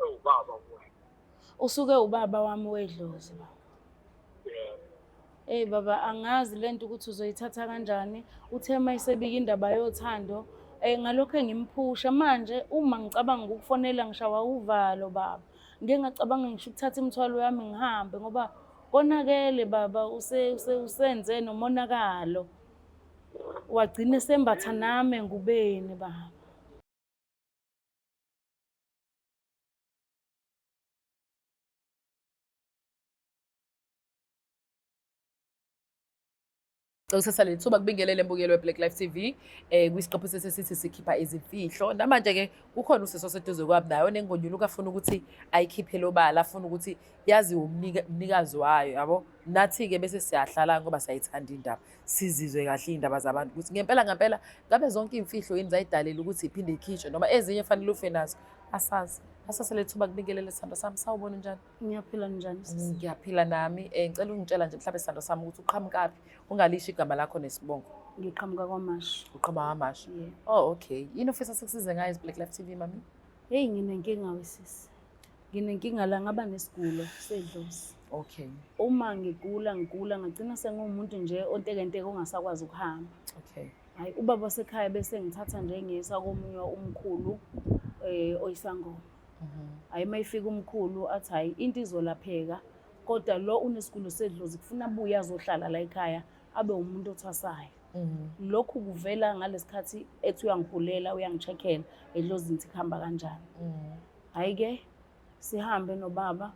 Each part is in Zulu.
ewubaba wena. Usuke ubaba wami wedlozi baba. Hey baba, angazi lento ukuthi uzoyithatha kanjani. Uthe mayisebika indaba yothando. Ngalokho engimphusha manje uma ngicabanga ukukufonela ngishawa uvalo baba. Ngeke ngacabanga ngisho ukuthatha imithwalo yami ngihambe ngoba konakele baba usenze nomonakalo. Wagcina sembatha nami engubeni baba. Usasa lethuba kubingelele mbukelo weBlack Life TV kwisiqephu sesithi sikhipha izimfihlo namanje ke kukhona usiso seduze kwami nayo nengonyuluka afuna ukuthi ayikhiphe lobala afuna ukuthi yazi umnikazi wayo yabo nathi ke bese siyahlala ngoba sayithanda indaba sizizwe kahle indaba zabantu ukuthi ngempela ngabe zonke imfihlo yini zayidalela ukuthi iphinde ikhishwe noma ezinye fanele ufe nazo asazi asase lethuba kubingelele sithando sami sawubona njani Ngiyaphila njani sisi? Ngiyaphila nami ngicela ungitshela nje mhlawumbe sithando sami ukuthi uqhamukaphi ungalisho igama lakho nesibongo Ngiqhamuka kwaMasha. uqhamuka kwaMasha Yeah. oh okay yini ofisa sikusize ngayo Black Life TV mami Hey nginenkinga wesisi. Nginenkinga la ngaba nesigulo sedlozi. okay Uma ngigula ngagcina sengumuntu nje ontekenteke ongasakwazi ukuhamba. okay Hayi ubaba wasekhaya bese ngithatha nje ngiyisa komunye umkhulu oyisangoma. Hayi mayifika umkhulu athi hayi into izolapheka kodwa lo unesigulo sedlozi kufuna abuye azohlala la ekhaya abe umuntu othasayo. Lokhu kuvela ngalesikhathi ethi uyangihulela uyangicheckela edlozini sikhamba kanjani. Hayi ke sihambe nobaba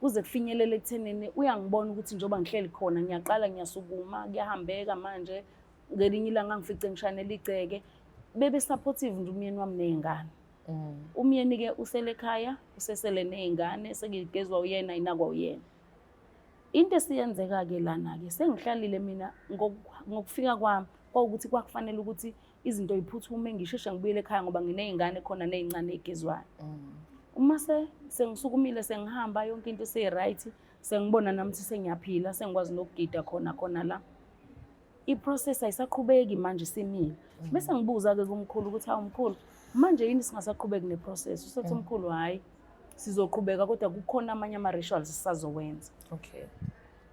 kuze kufinyelele ekuthenini uyangibona ukuthi njoba ngihleli khona ngiyaqala ngiyasukuma kuyahambeka manje ngelinye ilanga ngifice ngishanela igceke bebe supportive nje umyeni wami nezingane. Umyeni ke usele ekhaya usesele nezingane sekugezwa uyena inakwa uyena. Into esiyenzeka ke lana ke sengihlalile mina ngokufika kwami ukuthi kwakufanele ukuthi izinto yiphuthume ngisheshe ngibuyele ekhaya ngoba nginezingane khona nezincane ezigezwayo. Uma sengisukumile sengihamba yonke into sey-right sengibona nami sengiyaphila sengikwazi nokugida khona la. I-process ayisaqhubeki manje simile. Bese ngibuza ke kumkhulu ukuthi hawu mkhulu manje yini singasaqhubeki ne-process usethi umkhulu hayi sizoqhubeka kodwa kukhona amanye ama-rituals sisazowenza. okay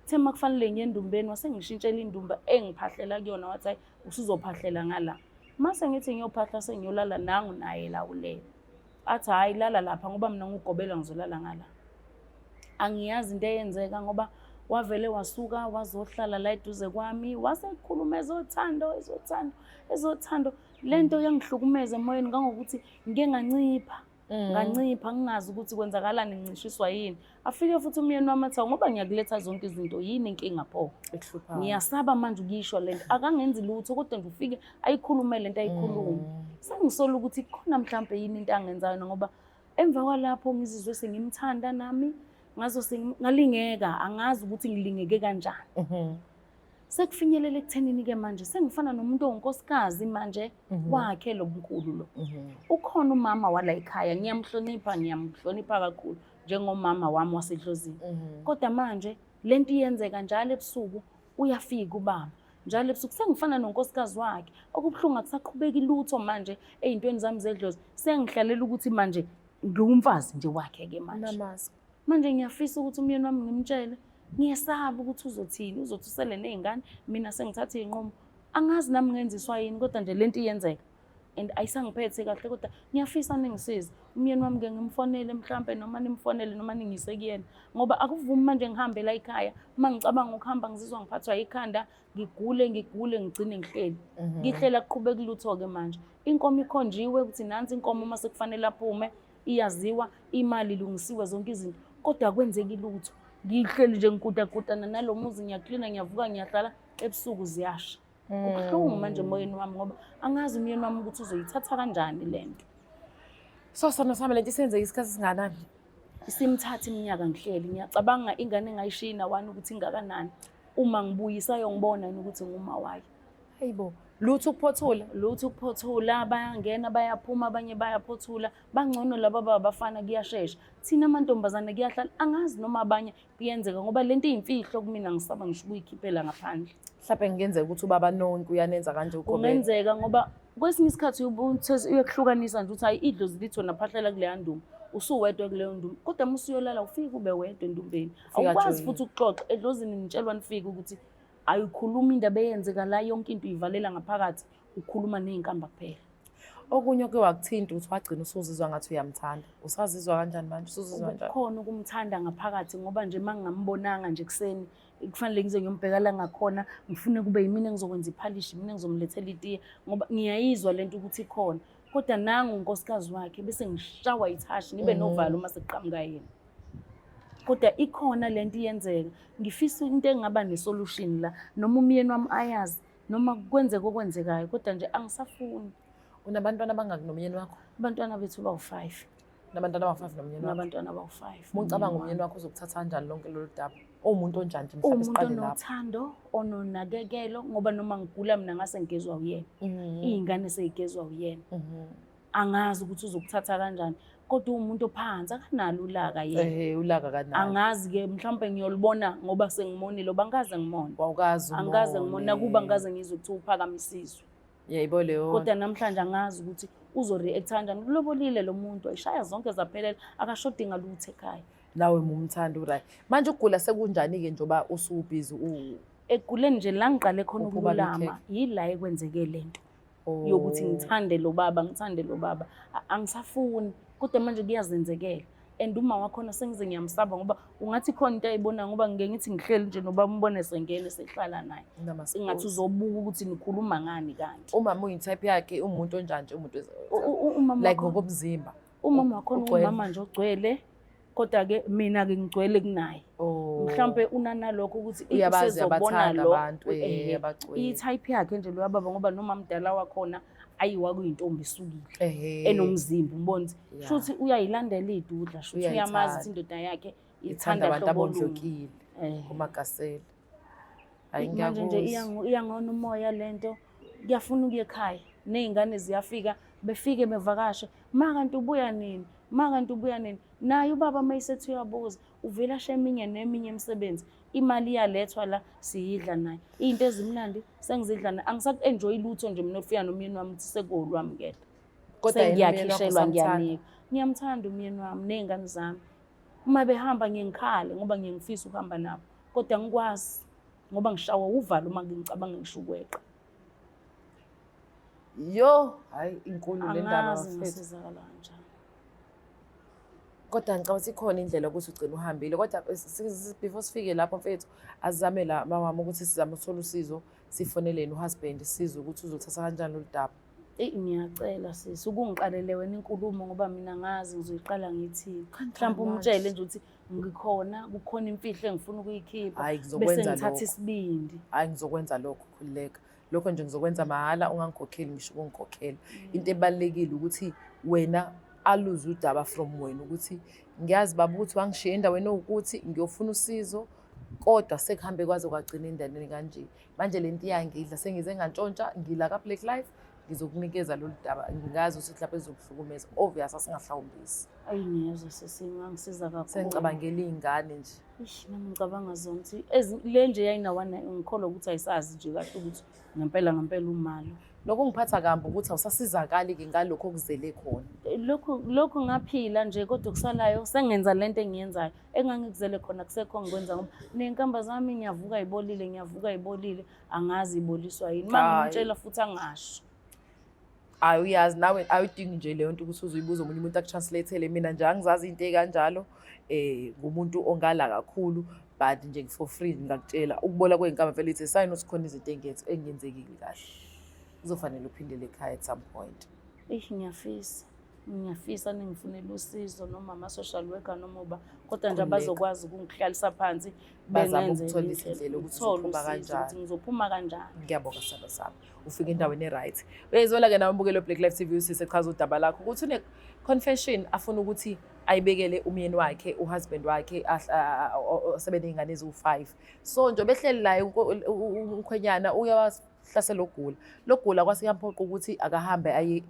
Thema kufanele ngiye endumbeni wasengishintshela indumba engiphahlela kuyona wathi hayi usuzophahlela ngala. Mase ngithi ngiyophahla sengiyolala nangu naye la ulela. Athi hayi lala lapha ngoba mina ngugobela ngizolala ngala. Angiyazi into eyenzeka ngoba wavele wasuka wazohlala la eduze kwami wasekhuluma ezothando lento yangihlukumeza emoyeni ngangokuthi ngike ngancipha ngingazi ukuthi kwenzakalani ngincishiswa yini. Afike futhi umyeni wami athi ngoba ngiyakuletha zonke izinto yini inkinga pho ekuhluphayo ngiyasaba manje ukuyisho lento akangenzi lutho kodwa nje ufike ayikhulume lento ayikhuluma. Sengisola ukuthi khona mhlambe yini into angenzayo ngoba emva kwalapho ngizizwe sengimthanda nami ngazo ngalingeka angazi ukuthi ngilingeke kanjani. Sekufinyelela ekuthenini ke manje sengifana nomuntu onkosikazi manje wakhe lo mkhulu lo. Ukhona umama wala ekhaya ngiyamhlonipha kakhulu njengomama wami wasedlozini. Kodwa manje lento iyenzeka njalo ebusuku uyafika ubaba. Njalo ebusuku sengifana nonkosikazi wakhe okubhlungu akusaqhubeki lutho manje ezintweni zami zedlozi sengihlalela ukuthi manje ngumfazi nje wakhe ke manje. Manje ngiyafisa ukuthi umyeni wami ngimtshele ngiyesaba ukuthi uzothini uzothi usele nezingane mina sengithatha izinqumo angazi nami ngenziswa yini kodwa nje lento iyenzeka and ayisangiphethe kahle kodwa ngiyafisa ningisize umyeni wami ke ngimfonele mhlambe noma nimfonele noma ningise kuyena ngoba akuvumi manje ngihambe la ekhaya uma ngicabanga ukuhamba ngizizwa ngiphathwa ikhanda ngigule ngigcine ngihleli ngihlela kuqhubeka lutho ke manje inkomo ikhonjiwe ukuthi nansi inkomo uma sekufanele aphume iyaziwa imali ilungisiwe zonke izinto kodwa kwenzeki lutho ngihleli nje ngikudakudana nalomuzi ngiyaklina ngiyavuka ngiyahlala ebusuku ziyasha. Ubuhlungu manje emoyeni wami ngoba angazi umyeni wami ukuthi uzoyithatha kanjani lento. so sona sami lento isenze isikhathi singanani Isimthatha iminyaka ngihleli ngiyacabanga ingane engayishina wani ukuthi ingakanani uma ngibuyisa yongibona ukuthi nguma wayo. hayibo lutho ukuphothula bayangena bayaphuma abanye bayaphothula bangcono laba babafana kuyashesha thina amantombazane kuyahlala angazi noma abanye kuyenzeka ngoba lento izimfihlo kumina ngisaba ngisho ukuyikhiphela ngaphandle. mhlawumbe kungenzeka ukuthi ubaba nonke uyanenza kanje ukhobela Kungenzeka ngoba kwesinye isikhathi uyekuhlukanisa nje ukuthi hayi idlozi litho naphahlela kuleya nduma usuwedwa kuleyo ndumba. Kodwa uma usuyolala ufike ube wedwa endumbeni. Ufika Awukwazi ajoyine. futhi ukuxoxa edlozini nitshelwa nifike ukuthi ayikhuluma indaba eyenzeka la yonke into uyivalela ngaphakathi ukhuluma nezinkamba kuphela. Okunye oke wakuthinta ukuthi wagcina usuzizwa ngathi uyamthanda. Usazizwa kanjani manje? Usuzizwa kanjani? Khona ukumthanda ngaphakathi ngoba nje mangingambonanga nje kuseni kufanele ngize ngiyombhekala ngakhona ngifune kube yimina engizokwenza iphalishi mina ngizomlethela itiye ngoba ngiyayizwa lento ukuthi ikhona. Kodwa nangu unkosikazi wakhe bese ngishawa ithashi ngibe novalo uma sekuqhamuka yena. Kodwa ikhona lento iyenzeka. Ngifisa into engaba nesolution la noma umyeni wami ayazi noma kwenzeke okwenzekayo kodwa nje angisafuni. Unabantwana abangaki nomyeni wakho? Abantwana bethu bawu5. Nabantwana aba-5 nomyeni wakho? Nabantwana bawu5. Mucabanga umyeni wakho uzokuthatha kanjani lonke lolu daba? Umuntu onjani nje mhlawumbe Umuntu siqale lapho. onothando, ononakekelo ngoba noma ngigula mina ngase ngigezwa uyena. Izingane seyigezwa uyena. Angazi ukuthi uzokuthatha kanjani. Kodwa umuntu ophansi akanalo ulaka yena. Ulaka kanalo. Angazi ke mhlawumbe ngiyolibona ngoba sengimonile bangaze ngimona. Wawukazi umone. Angaze ngimona kuba ngaze ngizwe ukuthi uphakamisizwe. Yebo leyo. Kodwa namhlanje angazi ukuthi uzoreact kanjani. Kulobolile lo muntu ayishaya zonke zaphelela akashodi ngalutho ekhaya. Nawe mumthanda right. Manje ukugula sekunjani ke njoba usubhizi Eguleni nje la ngiqale khona Uphuma ukululama yila ekwenzeke lento. Yokuthi ngithande lo baba angisafuni kodwa manje kuyazenzekela and uma wakhona sengize ngiyamsaba ngoba ungathi khona into ayibona ngoba ngeke ngithi ngihleli nje noba umbone sengene sehlala naye ingathi uzobuka ukuthi nikhuluma ngani kanti umama uyitype yakhe umuntu onjani nje umuntu umama like ngokomzimba umama wakhona umama nje ogcwele kodwa ke mina ke ngigcwele kunaye mhlambe unanalokho ukuthi uyabona lo abantu i-type yakhe nje lo yababa ngoba noma mdala wakhona ayiwa kuyintombi isukile enomzimba umbona futhi uyayilandela idudla futhi uyamazi indoda yakhe ithanda abantu abondlokile kumagasela manje nje iyangona umoya lento kuyafuna ukuye ekhaya nezingane ziyafika befike bevakashe makanti ubuya nini naye ubaba mayisethi uyabuza uvela sheminye neminye imisebenzi imali iyalethwa la siyidla naye izinto ezimnandi sengizidla na angisaku-enjoy lutho nje mina ofika nomyeni wami ukuthi sekolwamukela kodwa ngiyakhishelwa ngiyanika ngiyamthanda umyeni wami nezingane zami uma behamba ngiyengikhale ngoba ngiyengifisa ukuhamba nabo kodwa ngikwazi ngoba ngishawa uvalo uma ngicabanga ngishukweqa yo hayi inkulu le ndaba ngisizakala kanjani kodwa ngicabanga ukuthi ikhona indlela ukuthi ugcine uhambile kodwa before sifike lapho mfethu azame la mama ukuthi sizame ukuthola usizo sifoneleni uhusband sizwe ukuthi uzothatha kanjani lolu daba ngiyacela sisi ukungiqalele wena inkulumo ngoba mina ngazi ngizoyiqala ngithini mhlawumbe umtshele nje ukuthi ngikhona kukhona imfihlo engifuna ukuyikhipha bese ngithatha isibindi hayi ngizokwenza lokho khulileka lokho nje ngizokwenza mahhala ungangikhokheli ngisho ukungikhokhela into ebalekile ukuthi wena aluze udaba from wena ukuthi ngiyazi baba ukuthi wangishiya endaweni ukuthi ngiyofuna usizo kodwa sekuhambe kwaze kwagcina endaweni kanje manje lento iyangidla sengize ngantshontsha ngila ka Black Life ngizokunikeza lolu daba ngingazi ukuthi mhlawumbe ezokuhlukumeza obvious asingahlawumbisi ayingezwe sesingangisiza kakhulu sengicabangela izingane nje nami ngicabanga zona ukuthi le nje yayinawana ngikholwa ukuthi ayisazi nje kahle ukuthi ngempela umalo lokho ngiphatha kambi ukuthi awusasizakali ke ngalokho okuzele khona lokho ngaphila nje kodwa kusalayo sengenza lento engiyenzayo engangikuzele khona kusekho ngikwenza ngoba nenkamba zami ngiyavuka ibolile angazi iboliswa yini mangitshela futhi angasho hayi uyazi nawe awudingi nje leyo nto ukuthi uzoyibuza omunye umuntu akutranslate-ele mina nje angizazi into ekanjalo ngumuntu ongala kakhulu but nje for free ngakutshela ukubola kweyinkamba vele ithi sign ukuthi khona izinto engenzekile kahle uzofanele uphindele ekhaya at some point ngiyafisa ningifunela usizo noma ama-social worker noma uba kodwa nje abazokwazi ukungihlalisa phansi bengenze indlela ukuthi ngizophuma kanjani ngiyabonga saba sami ufike endaweni e-right uyayizwela-ke nawe mbukelo Black Life TV usisechaza udaba lakho ukuthi une-confession afuna ukuthi ayibekele umyeni wakhe uhusband wakhe sebeney'ngane eziwu5 so nje behleli laye umkhwenyana uyawahlasela ogula lo gula kwase kuyamphoqa ukuthi akahambe aye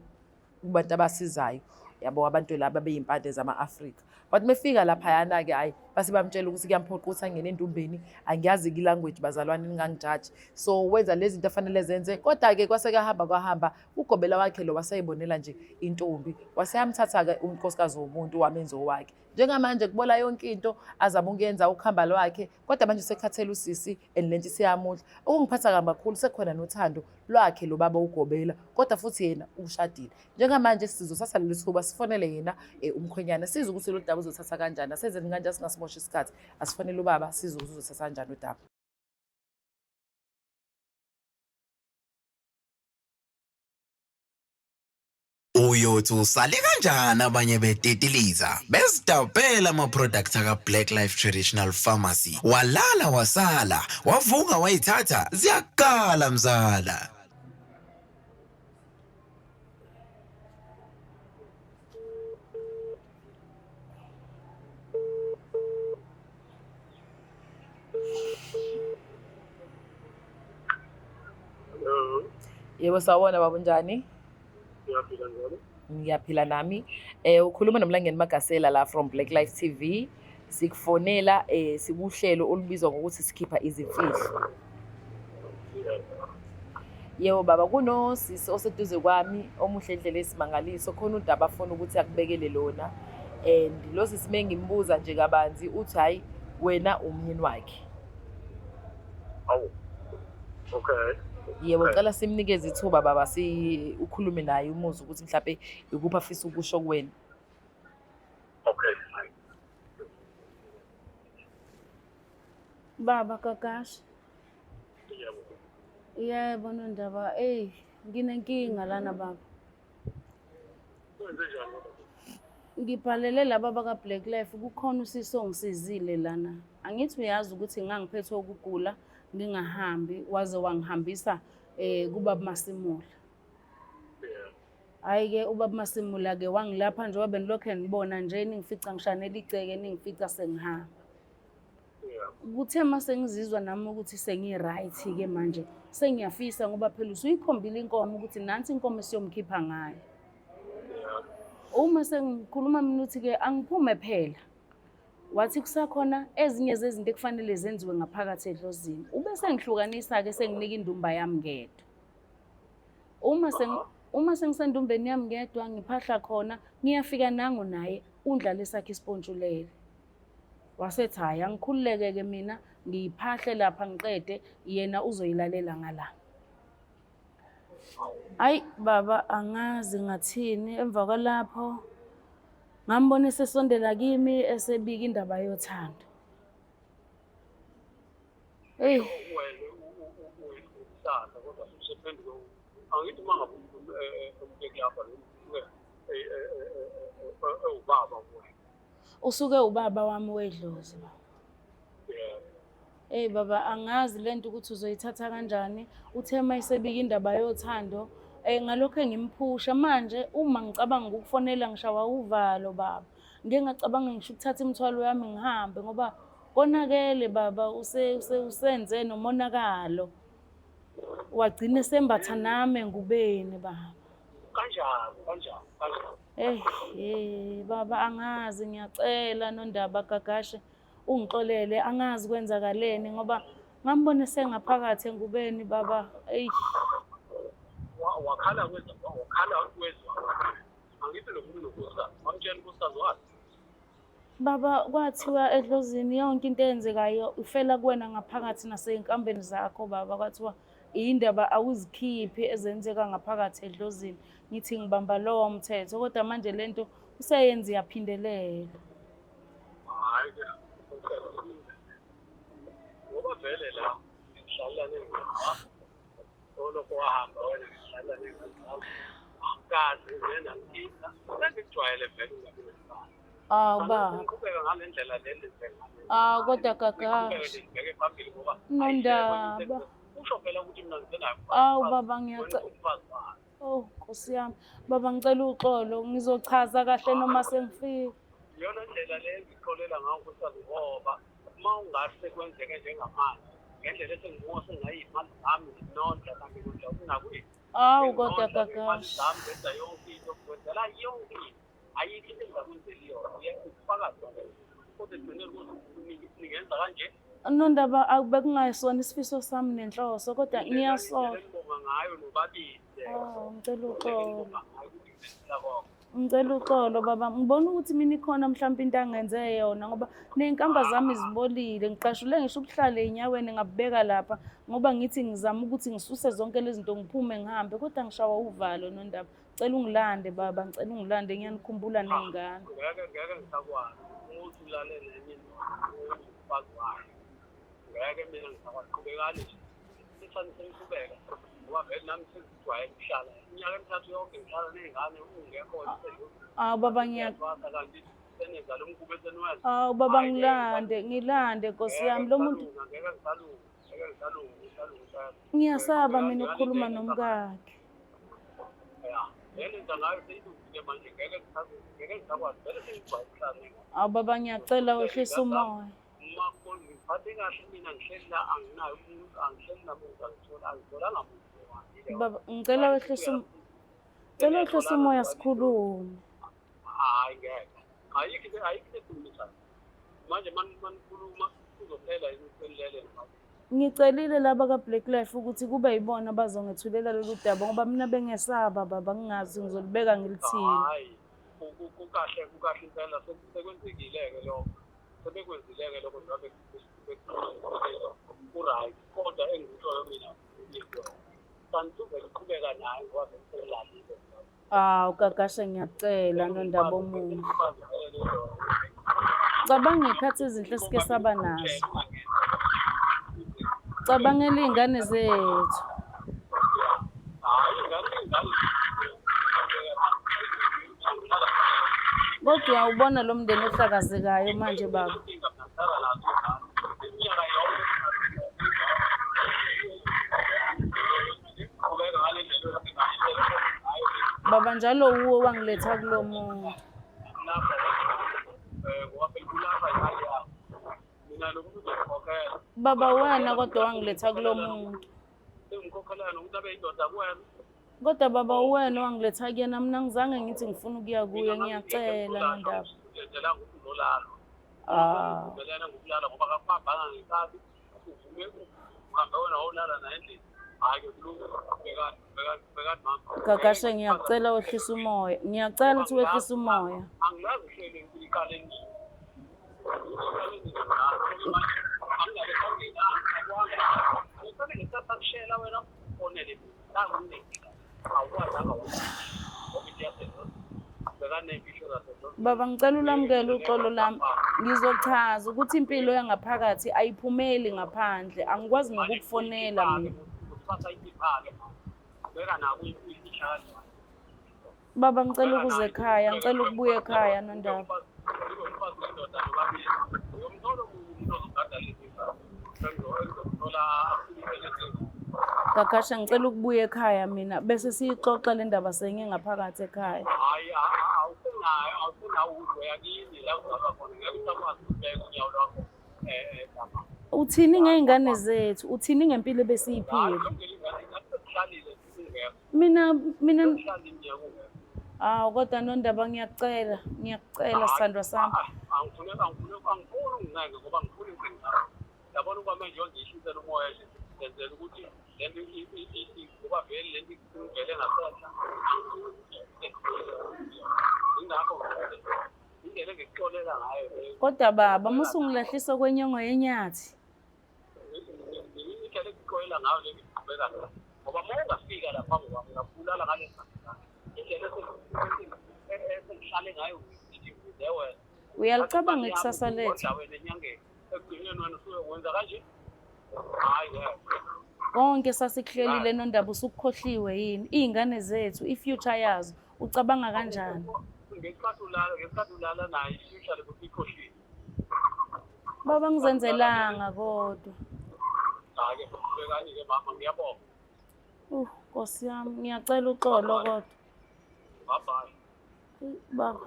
kubantu abasizayo yabo abantu laba beyimpande zama-Afrika. But mefika laphayana-ke hayi base bamtshela ukuthi kuyamphoqa ukuthi angene endumbeni, angiyazi i-language bazalwane ningangijaji. So wenza lezi zinto afanele zenze, kodwa-ke kwase kwahamba ugobela wakhe lo waseyibonela nje intombi, waseyamthatha-ke unkosikazi womuntu wamenza owakhe. Njengamanje kubola yonke into azama ukuyenza ukuhamba lwakhe, kodwa manje usekhathele usisi and lento isiyamudla. Okungiphatha kabi kakhulu sekukhona nothando lwakhe lo baba ugobela, kodwa futhi yena ushadile. Njengamanje sizothatha leli thuba sifonele yena umkhwenyana size ukuthi lo daba uzothatha kanjani, asenzeni kanjani singasimosha isikhathi, asifonele ubaba size ukuthi uzothatha kanjani udaba. Uyothi usale kanjani abanye betetiliza bezidabhela ama-products aka-Black Life Traditional Pharmacy, walala wasala wavuka wayithatha ziyakala mzala. Yebo sawubona baba unjani? Ngiyaphila njalo. Ngiyaphila nami. Ukhuluma noMlangeni Magasela la from Black Life TV. Sikufonela sikuhlelo olubizwa ngokuthi sikhipha izimfihlo. Yebo baba kunosisi oseduze kwami omuhle endlela esimangaliso, khona udaba afuna ukuthi akubekele lona. And lo sisi mengimbuza nje kabanzi uthi hayi wena umyeni wakhe. Awu. Okay. Yebo cela simnikeze ithuba baba ukhulume naye umuzi ukuthi mhlawumbe ikuphi afisa ukusho kuwena. Okay, fine. Baba Gagashi. Yebo. Yebo Nondaba, nginenkinga lana baba. Kwenze njani? Ngibhalele laba baka Black Life kukhona usisi ongisizile lana. Angithi uyazi ukuthi ngangiphethwe ukugula ngingahambi waze wangihambisa kubaba Masimula. Yeah. Hayi-ke ubaba Masimula-ke wangilapha nje wabe nilokho nibona nje ningifica ngishanela iceke ningifica sengihamba. Yeah. Kuthe mase ngizizwa nami ukuthi sengi-right-ke manje sengiyafisa ngoba phela usuyikhombile inkomo ukuthi nansi inkomo siyomkhipha ngayo. Yeah. Uma sengikhuluma mina uthi-ke angiphume phela. Wathi kusakhona ezinye zezinto ekufanele zenziwe ngaphakathi edlozini. Ube sengihlukanisa-ke senginika indumba yami ngedwa. Uma sengisendumbeni yami ngedwa ngiphahla khona ngiyafika nangu naye undlala sakhe ispontshulele. Wasethi hayi angikhululeke-ke mina ngiyiphahle lapha ngiqede yena uzoyilalela ngala. Hayi baba angazi ngathini emva kwalapho ngambona esesondela kimi esebika indaba yothando. Wena uyisana kodwa usephenduka angithi mangabe umbeki lapha ubaba wena. Usuke ubaba wami wedlozi. Yeah. Baba angazi lento ukuthi uzoyithatha kanjani. Uthe mayisebika indaba yothando ngalokho engimphusha manje uma ngicabanga ukufonela ngishawa uvalo baba. Ngeke ngacabanga ngisho ukuthatha imithwalo yami ngihambe ngoba konakele baba usenze nomonakalo. Wagcina sembatha nami ngubeni baba. Kanjani. Baba angazi ngiyacela Nondaba Gagashi ungixolele angazi kwenzakaleni ngoba ngambone sengaphakathi engubeni baba. Wakhala kwezwa. Angithi lomuntu nokusa. Awutshela unkosikazi wakhe. Baba kwathiwa edlozini yonke into eyenzekayo ufela kuwena ngaphakathi nasey'nkambeni zakho baba. Kwathiwa indaba awuzikhiphi ezenzeka ngaphakathi edlozini. Ngithi ngibamba lowo mthetho kodwa manje lento useyenza yaphindelela. Hayi ke. Ngoba vele la ngihlala nengqondo. Olokho wahamba wena ngihlala nengqondo. Kazi wena ngika. Sengijwayele vele ungabe nesibani. Baba. Ngiqhubeka ngalendlela leli Kodwa Gagashi. Ngibeke phambili ngoba Nondaba. usho phela ukuthi mina ngisenayo. Baba ngiyacela. Nkosi yami. Baba ngicela uxolo ngizochaza kahle noma sengifika. Iyona ndlela le ngixolela ngayo ukuthi ngoba uma ungase kwenzeke njengamanje ngendlela esengibona sengayimali zami nonke kanti konke unakuyi. Kodwa Gagashi. Zami benza yonke into kwenzela yonke. ayikho into engingakwenzeli yona uyakufakazi kodwa egcineni ukuthi ningenza kanje Nondaba bekungasona isifiso sami nenhloso kodwa ngiyasola. ngibonga ngayo nobabili Ngicela uxolo. ngibonga ngayo ukuthi ngizenzela konke Ngicela uxolo baba. Ngibona ukuthi mina ikhona mhlawumbe into angenze yona ngoba ney'nkamba zami zibolile. Ngiqashule ngisho ubuhlale ey'nyaweni ngabubeka lapha ngoba ngithi ngizama ukuthi ngisuse zonke lezi zinto ngiphume ngihambe kodwa ngishawa uvalo Nondaba. Ngicela ungilande baba, ngicela ungilande ngiyanikhumbula ney'ngane. ngeke ngisakwazi ukuthi ulale nenye umfazi wayo ngeke mina ngisakwazi qhubekani sithani sengiqhubeka ngoba vele nami sengijwayele ukuhlala iminyaka emithathu yonke ngihlala ney'ngane ungekho Baba kanti senenza lo mkhuba esenwenza baba ngilande Nkosi yami lo muntu ngeke ngisalunga ngiyasaba mina ukukhuluma nomkakhe. ya lento nto ngayo seyilungile manje ngeke ngisakwazi vele sengijwayele ukuhlala Baba ngiyacela wehlisa umoya. makoni ngiphathe kahle mina ngihleli la anginayo umuntu angihleli namuntu angitholanga muntu Baba ngicela wehlisa umoya sikhulume. hayi ngeke ayikho ekhulumisayo manje manikhuluma kuzophela iselele Ngicelile laba ka-Black Life ukuthi kube yibona bazongethulela lolu daba ngoba mina bengesaba baba ngingazi ngizolibeka ngilithini. hayi kukahle impela sekwenzekile-ke lokho sebekwenzile-ke lokho njengoba ku-right kodwa engikutshoyo mina kanti uzoqhubeka naye ngoba sekuselalile Ugagashe ngiyacela Nondaba omunye. Cabanga ngey'khathi ezinhle esike saba nazo. Cabangela iy'ngane zethu. Kodwa uyawubona lo mndeni ohlakazekayo manje baba. Baba njalo uwo wangiletha kulo muntu. Baba wena kodwa wangiletha kulo muntu. Kodwa baba wena wangiletha kuyena mina ngizange ngithi ngifuna ukuya kuye ngiyacela Nondaba. ngokulala ngoba kakuhambanga ngesikhathi uvume uhambe wena wawulala naye endlini hayi ke kulungu bekade mama Gagashe ngiyacela wehlisa umoya. Ngiyacela ukuthi wehlisa umoya. angilazi uhlele iqale endlini ngisasakshela wena onele Baba ngicela ulamukele uxolo lami. Ngizochaza ukuthi impilo yangaphakathi ayiphumeli ngaphandle. Angikwazi nokukufonela mina. Baba ngicela ukuze ekhaya, ngicela ukubuya ekhaya Nondaba. Gagashe ngicela ukubuya ekhaya mina bese siyixoxa le ndaba sengingaphakathi ekhaya. hayi awusenawo uzwe yakini la uzaba khona ngeke usakwazi ukubeka unyawo lwakho Uthini ngey'ngane zethu? Uthini ngempilo ebesiyiphila? Mina kodwa Nondaba ngiyacela sithandwa sami. angifuni unginake ngoba ngifuna ingcinga yabona ukuba manje ngishisela umoya nje ngenzela ukuthi lento ngoba vele lento ivele ngasenhla ingakho indlela engikuxolela ngayo Kodwa baba musungilahlisa kwenyongo yenyathi. indlela engikuxolela ngayo le ngiqhubeka nayo ngoba uma ungafika lapha ngoba ngingabulala ngale sikhathi indlela esengihlale ngayo ngize wena Uyalicabanga ikusasa lethu. wena enyangeni ekugcineni wena usuwenza kanje hayi ngeke Konke sasikuhlelile Nondaba usukukhohliwe yini? Iy'ngane zethu, i-future yazo. Ucabanga kanjani? ngesikhathi ulala naye i-future ukuthi ikhohliwe Baba ngizenzelanga kodwa. hhayi-ke ubekani-ke mama ngiyabonga Nkosi yami, ngiyacela uxolo kodwa. babhayi Baba,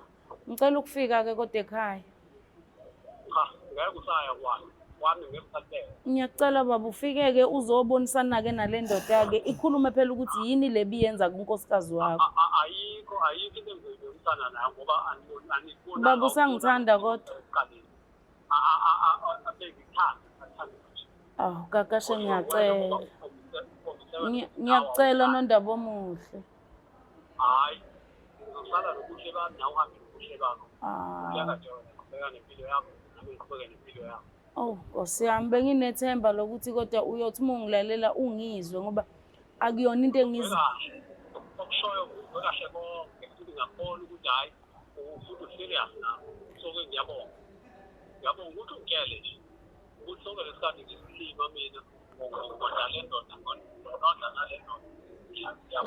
ngicela ukufika-ke kodwa ekhaya. cha ngeke usaya kwani wami ngemkhathele. Ngiyacela baba ufike-ke uzobonisana-ke nale ndoda-ke ikhulume phela ukuthi yini le biyenza kunkosikazi wakho. Ayikho into engizoyibonisa nayo ngoba anibona. Baba usangithanda kodwa. Ngithanda. Awu Gagashe ngiyacela. Ngiyacela Nondaba omuhle. Hayi, ngizosala nobuhle bami nawe uhambe nobuhle bakho. Uyakade wena qhubeka nempilo yakho, nami ngiqhubeke nempilo yakho. Oh Nkosi yami benginethemba lokuthi kodwa uyothi uma ungilalela ungizwe ngoba akuyona into Okushoyo kuzwe kahle konke futhi ngiyakholwa ukuthi hayi ufuthi serious nawe. So-ke ngiyabonga. Ngiyabonga ukuthi ungitshele nje ukuthi sonke lesikhathi ngisilima mina ngonda le ndoda ngonda nale ndoda.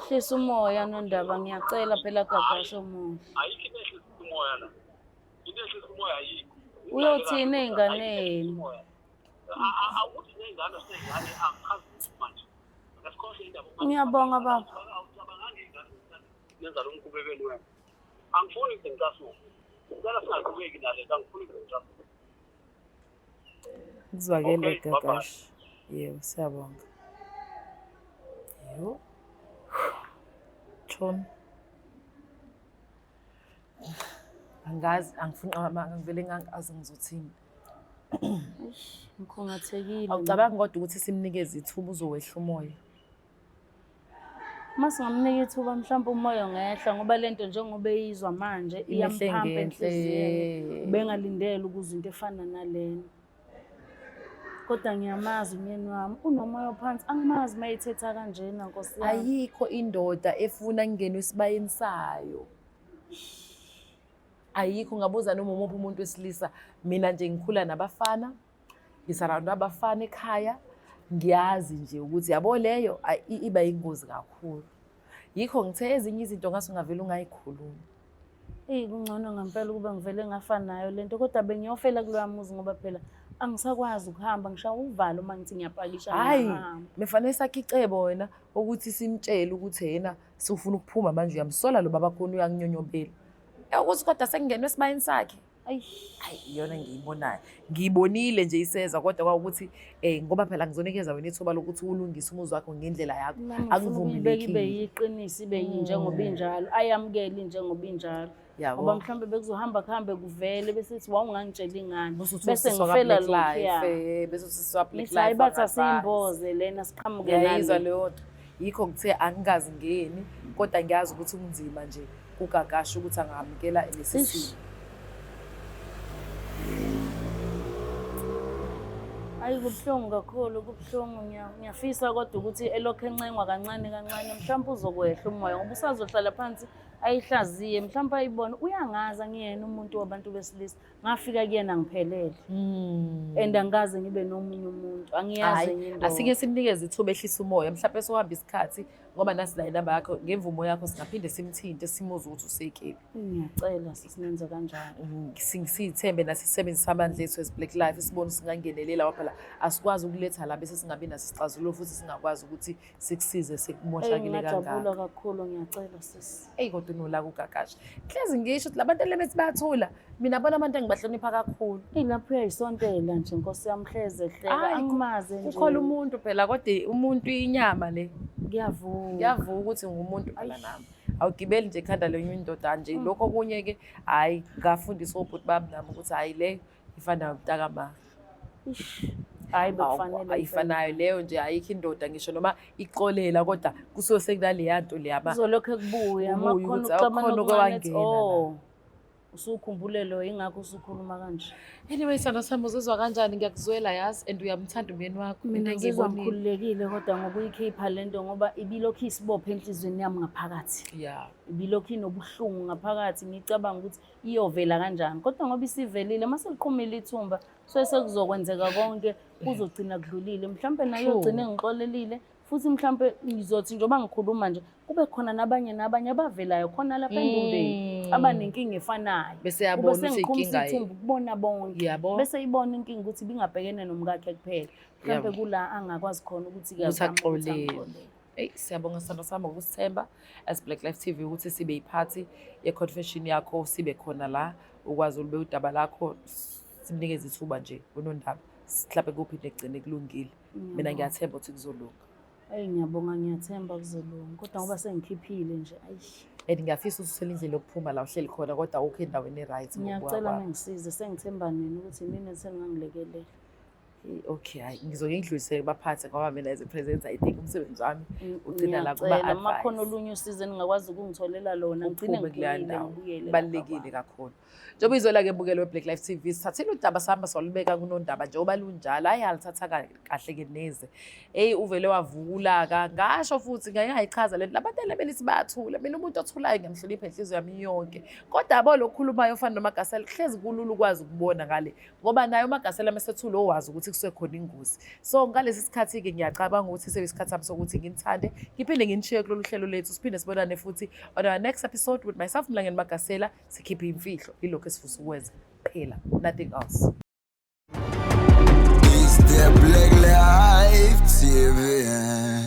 hlisa umoya Nondaba ngiyacela phela Gagashe omuhle. Ayikho into ehlisa umoya la. Into ehlisa umoya ayikho. Uyothina ey'nganeni. Awukuthi ney'ngane siney'ngane angichazi manje. Ngasikhohle indaba. Ngiyabonga baba. Nenza lo mkhubekeli wena. Angifuni ukuthi ngicasuke. Ngicela singaqhubeki nale angifuni ukuthi ngicasuke. Kuzwakele Okay, bye-bye. Gagashe. Yebo, siyabonga. Yebo. Chon. Angazi angivele ngangazi ngizothini. Ngikhungathekile. Awucabangi kodwa ukuthi simnikeze ithuba uzowehla umoya. Masingamnika ithuba mhlawumbe umoya ngehla ngoba lento njengoba eyizwa manje iyamphamba enhliziyweni. Bengalindele ukuze into efana nalena. Kodwa ngiyamazi umyeni wami unomoya ophansi angimazi mayithetha kanjena Nkosi yami. Ayikho indoda efuna ngene esibayeni sayo. Ayikho ngabuza noma umuphi umuntu wesilisa mina nje ngikhula nabafana ngisaranda abafana ekhaya ngiyazi nje ukuthi yabo leyo iba ingozi kakhulu. Yikho ngithe ezinye izinto ngase ungavela ungayikhuluma. Kungcono ngempela ukuba ngivele ngafana nayo lento kodwa bengiyofela kuloya muzi ngoba phela angisakwazi ukuhamba ngishaya uvalo uma ngithi ngiyapakisha ngihamba. Mefanele sakhe icebo wena ukuthi simtshele ukuthi yena sifuna ukuphuma manje uyamsola lo baba khona uyanginyonyobela. Ukuthi kodwa sengingenwe esibayeni sakhe. Hayi iyona ngiyibonayo. Ngiyibonile nje iseza kodwa kwaukuthi ngoba phela ngizonikeza wena ithuba lokuthi ulungise umuzi wakho ngendlela yakho. Akuvumeleki ibe yiqinisi ibe njengoba injalo. Ayamukeli njengoba injalo. Ngoba mhlawumbe bekuzohamba kuhambe kuvele bese sithi wawungangitshela ingane bese ngifela lokho bese siswa black life ayibatha simboze lena siqhamuke nalo yayizwa leyo nto. Yikho ngithe angingazi ngeni kodwa ngiyazi ukuthi kunzima nje kuGagashe ukuthi angamukela lesi simo. Hayi kubuhlungu kakhulu kubuhlungu ngiyafisa kodwa ukuthi elokho encengwa kancane kancane mhlawumbe uzokwehla umoya ngoba usazohlala phansi ayihlaziye mhlawumbe ayibone uyangaza ngiyena umuntu wabantu besilisa ngafika kuyena ngiphelele and angaze ngibe nomunye umuntu angiyazi nginto asike simnikeze ithuba ehlisa umoya mhlawumbe sohamba isikhathi ngoba nasi la inamba yakho ngemvumo yakho singaphinde simthinte simuze ukuthi usekephi. Ngiyacela sisenze kanjalo sithembe nasisebenzisa amandla ethu as Black Life sibone singangenelela ngoba phela asikwazi ukuletha la bese singabi nasisixazululo futhi singakwazi ukuthi sikusize sekumoshakile kangaka. Ngiyajabula kakhulu ngiyacela sisi. Kodwa nola kuGagashe hlezi ngisho ukuthi labantu lebethi bayathula mina bona abantu engibahlonipha kakhulu. Ilapho uyayisontela nje Nkosi yami hleze hleka angimaze nje. Ukhola umuntu phela kodwa umuntu inyama le. Ngiyavuka ukuthi ngumuntu ala nami. Awugibeli nje ekhanda lenye indoda nje lokho okunye ke hayi ngafundisa obhuti bami nami ukuthi hayi le ifana noMtakama. Hayi bekufanele ayifanayo leyo nje ayikho indoda ngisho noma iqolela kodwa kusuke sekunale yanto le yaba uzolokho kubuya amakhona ucabana kwangena usukhumbule lo ingakho usukhuluma kanje. Anyway sana sami uzizwa kanjani ngiyakuzwela yazi and uyamthanda umyeni wakho mina ngizizwa ngikhululekile kodwa ngokuyikhipha lento ngoba ibilokho isibophe enhlizweni yami ngaphakathi. Ibilokho inobuhlungu ngaphakathi ngicabanga ukuthi iyovela kanjani kodwa ngoba isivelile mase liqhumile ithumba so sekuzokwenzeka konke kuzogcina kudlulile mhlawumbe nayo ugcine ngixolelile futhi mhlawumbe ngizothi njengoba ngikhuluma nje kube khona nabanye abavelayo khona lapha endumbeni abanenkinga efanayo bese yabona ukuthi inkinga ukubona bonke bese ibona inkinga ukuthi bingabhekene nomkakhe kuphela mhlawumbe kula angakwazi khona ukuthi kuyaxolele. Siyabonga sithando sami ngokusithemba as Black Life TV ukuthi sibe yiphathi ye-confession yakho sibe khona la ukwazi ube udaba lakho simnikeze ithuba nje unondaba mhlawumbe kuphinde kugcine kulungile. Mina ngiyathemba ukuthi kuzolunga. Eyi ngiyabonga ngiyathemba kuzolunga kodwa ngoba sengikhiphile nje ayish. And ngiyafisa uthole indlela yokuphuma la uhleli khona kodwa awukho endaweni e-right. Ngiyacela ningisize sengithemba nini ukuthi nini sengangilekelela. Okay, hayi ngizoke ngidlulisele kubaphathi ngoba mina as a presenter I think umsebenzi wami ugcina la kuba advice. Makhono olunye usize ningakwazi ukungitholela lona ngicine ngibuyele balekile kakhulu. Njengoba izola-ke mbukelo we-Black Life TV sithathile udaba sihamba solubeka kunondaba njengoba lunjalo hayi alithatha kahle-ke neze. Uvele wavula ngasho futhi ngayichaza lento labantu belithi bayathula mina umuntu othulayo ngiyamhlonipha inhliziyo yami yonke kodwa yabo lokhulumayo ofana noMagasela kuhlezi kulula ukwazi ukubona ngale ngoba naye uMagasela mesethula owazi ukuthi kusuke khona ingozi. So ngalesi sikhathi-ke ngiyacabanga ukuthi seyisikhathi sami sokuthi nginithande ngiphinde nginishiye kulolu hlelo lethu siphinde sibonane futhi on our next episode with myself Mlangeni Magasela sikhiphe imfihlo ilokho esifisa ukwenza phela nothing else. It's the Black Life TV.